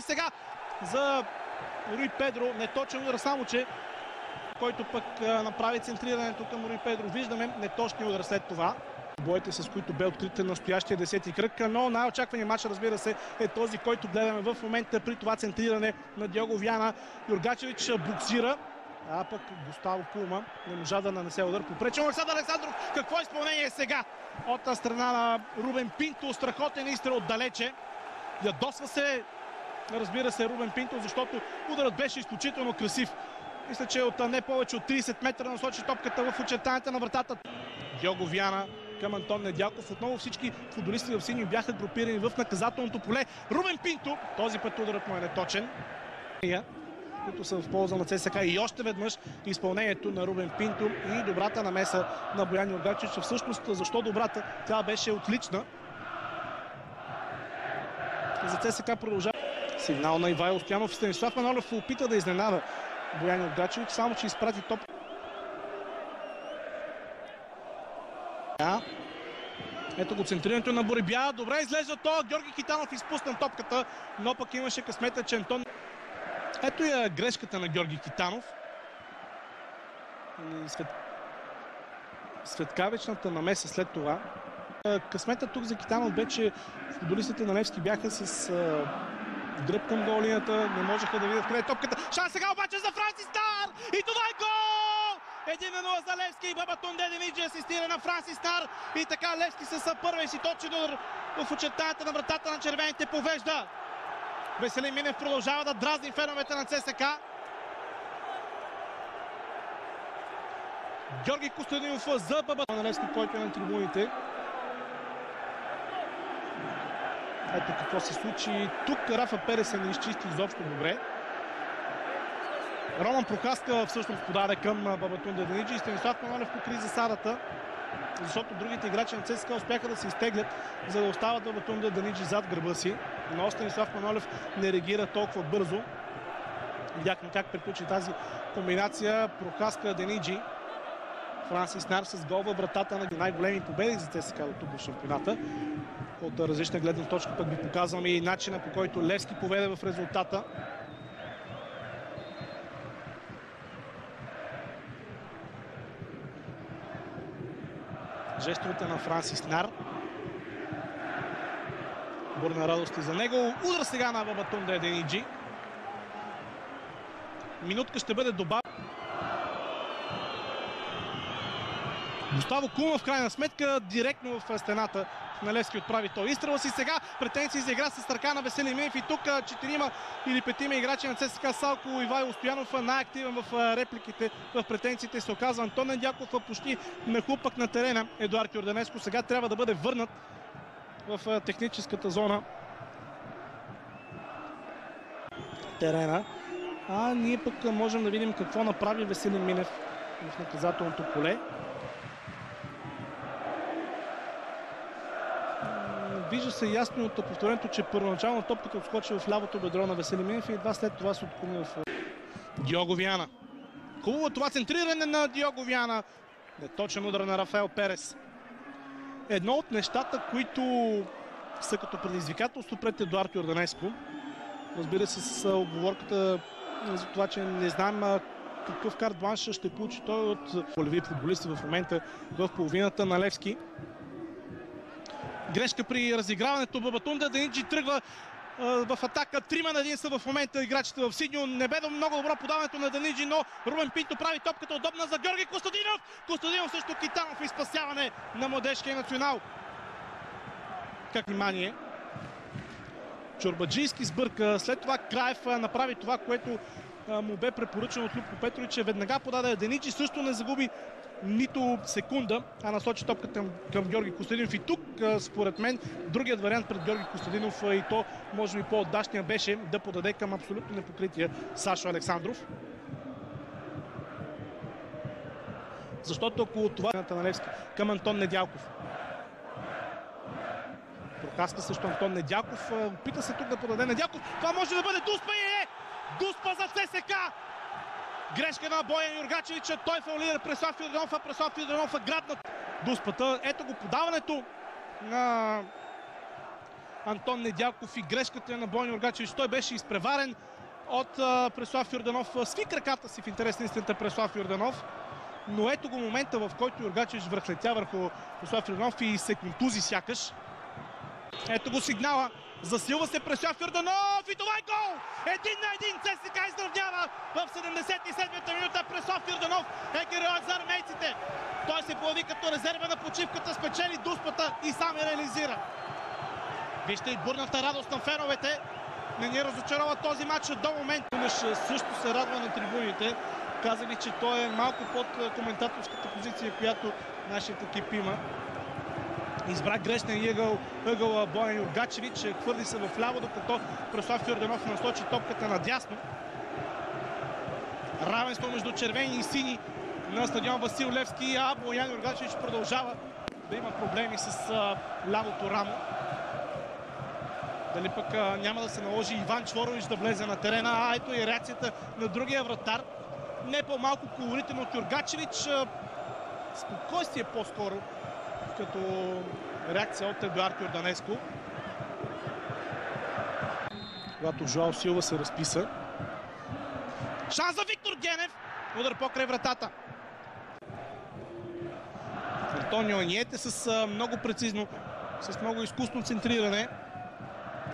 сега за Руи Педро. Неточен удар, само че който пък направи центрирането към Руи Педро. Виждаме неточния удар след това. Боите, с които бе открит настоящия 10-ти кръг, но най-очакваният матч, разбира се, е този, който гледаме в момента при това центриране на Диого Виана. Юргачевич буксира, а пък Густаво Кулма не можа да нанесе удар. Попречен Александър Александров. Какво изпълнение сега от страна на Рубен Пинто. Страхотен изстрел отдалече. Ядосва се, разбира се, Рубен Пинто, защото ударът беше изключително красив. Мисля, че от не повече от 30 метра насочи топката в очертанията на вратата. Диого Виана към Антон Недялков. Отново всички футболисти в сини бяха групирани в наказателното поле. Рубен Пинто, този път ударът му е неточен, които са в полза на ЦСКА. И още веднъж изпълнението на Рубен Пинто и добрата намеса на Боян Юргачевич. Всъщност, защо добрата? Тя беше отлична. За ЦСКА продължава. Сигнал на Ивайло Стоянов. Станислав Манолев опита да изненада Боян Юргачевич, само че изпрати топ. Ето го центрирането на Борибя. Добре излезе то. Георги Китанов изпусна топката, но пък имаше късмета, че Антон... Ето я грешката на Георги Китанов. Светкавичната намеса след това. Късмета тук за Китанов бе, че футболистите на Левски бяха с гръб към голината, не можеха да видят къде е топката. Шанс сега обаче за Франси Стар! И това е гол! 1-0 за Левски и Бабатунде Дениджи асистира на Франси Стар. И така Левски с първия си точен удар в очертанията на вратата на червените повежда. Веселин Минев продължава да дразни феновете на ЦСКА. Георги Костадинов за Бабатунде на Левски, който е на трибуните. Ето какво се случи. Тук Рафа Перес не изчисти изобщо добре. Роман Прокаска всъщност подаде към Бабатунде Дениджи и Станислав Манолев покри засадата, защото другите играчи на ЦСКА успяха да се изтеглят, за да остават Бабатунде Дениджи зад гърба си. Но Станислав Манолев не реагира толкова бързо. Видяхме как приключи тази комбинация. Прокаска Дениджи. Франси Снар с гол във вратата на най-големи победи за ЦСКА до тук в шампионата. От различна гледна точка пък ви показвам и начина, по който Левски поведе в резултата. Жестовете на Франси Снар. Бурна радост и за него. Удар сега на Бабатунде Дениджи. Минутка ще бъде добавена. Густаво Кулма в крайна сметка директно в стената на Левски отправи той изстрел си. Сега претенции за игра с ръка на Веселин Минев и тук 4 или 5 играчи на ЦСКА Салко Ивайло Стоянов. Най-активен в репликите, в претенциите се оказва Антон Недялков, почти нахлупък на терена Едуард Йорданеско. Сега трябва да бъде върнат в техническата зона терена. А ние пък можем да видим какво направи Веселин Минев в наказателното поле. Вижда се ясно от повторението, че първоначално топката отскочи в лявото бедро на Веселин Минев и едва след това се отклони в Диого Виана. Хубаво това центриране на Диого Виана. Неточен удар на Рафаел Перес. Едно от нещата, които са като предизвикателство пред Едуард Йорданеско. Разбира се, с оговорката за това, че не знам какъв карт бланш ще получи той от полеви футболисти в момента в половината на Левски. Грешка при разиграването. Бабатунде Дениджи тръгва в атака. 3-1 са в момента играчите в синьо. Не бе много добро подаването на Дениджи, но Рубен Пинто прави топката удобна за Георги Костадинов. Костадинов също Китанов и спасяване на младежкия национал. Как внимание. Чорбаджийски сбърка. След това Краев направи това, което му бе препоръчено от Любко Петрович. Веднага подаде Дениджи. Също не загуби нито секунда, а насочи топката към Георги Костадинов. И тук, според мен, другият вариант пред Георги Костадинов и то, може би по-отдашния, беше да подаде към абсолютно непокрития Сашо Александров. Защото ако това е на Левски към Антон Недялков. Прокаска също Антон Недялков. Опита се тук да подаде Недялков. Това може да бъде Дуспа и е! Дуспа за ЦСКА! Грешка на Боян Юргачевич. Той фаулира Преслав Йорданов, а Преслав Йорданов е граднат Дуспата. Ето го подаването на Антон Недялков и грешката на Бойно Юргачевич. Той беше изпреварен от Преслав Йорданов. Сви краката си в интерес на истината Преслав Йорданов. Но ето го момента, в който Юргачевич връхлетя върху Преслав Йорданов и се контузи сякаш. Ето го сигнала. Засилва се Преслав Йорданов и това е гол! 1-1 ЦСКА изравнява в 77-та минута. Преслав Йорданов е героят за армейците. Той се появи като резерва на почивката, спечели дуспата и сам я реализира. Вижте и бурната радост на феновете. Не ни разочарова този матч до момента. Тумаш също се радва на трибуните. Казали, че той е малко под коментаторската позиция, която нашият екип има. Избра грешния ъгъл Боян Юргачевич, хвърли се в ляво, докато Преслав Йорданов насочи топката надясно. Равенство между червени и сини на стадион Васил Левски, а Боян Юргачевич продължава да има проблеми с лявото рамо. Дали пък няма да се наложи Иван Чворович да влезе на терена, а ето и реакцията на другия вратар. Не по-малко колоритен от Юргачевич. Спокойствие по-скоро като реакция от Едуард Йорданеско. Когато Жоал Силва се разписа. Шанс за Виктор Генев. Удар покрай вратата. Антонио Аниете с много прецизно, с много изкусно центриране.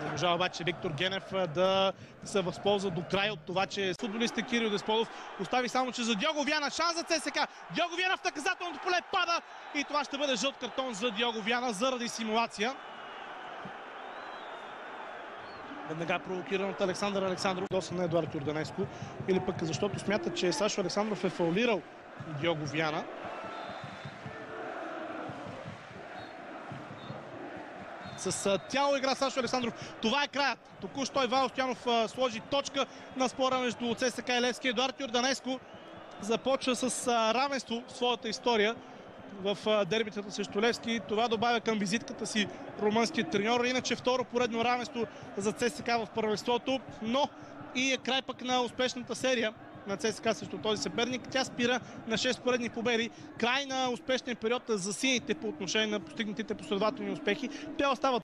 Не можа обаче Виктор Генев да се възползва до край от това, че футболистът Кирил Десподов остави само, че за Диого Виана шанс за ЦСКА. Диого Виана в наказателното поле пада и това ще бъде жълт картон за Диого Виана заради симулация. Веднага провокиран от Александър Александров, доса на Едуард Йорданеско, или пък защото смята, че Сашо Александров е фаулирал Диого Виана. С тяло игра Сашо Александров. Това е краят. Току-що Ивайло Стоянов сложи точка на спора между ЦСКА и Левски. Едуард Йорданеско започва с равенство в своята история в дербитата срещу Левски. Това добавя към визитката си румънският треньор. Иначе второ поредно равенство за ЦСКА в първенството, но и е край пък на успешната серия на ЦСКА срещу този съперник. Тя спира на 6 поредни победи. Край на успешния период за сините по отношение на постигнатите последователни успехи. Те остават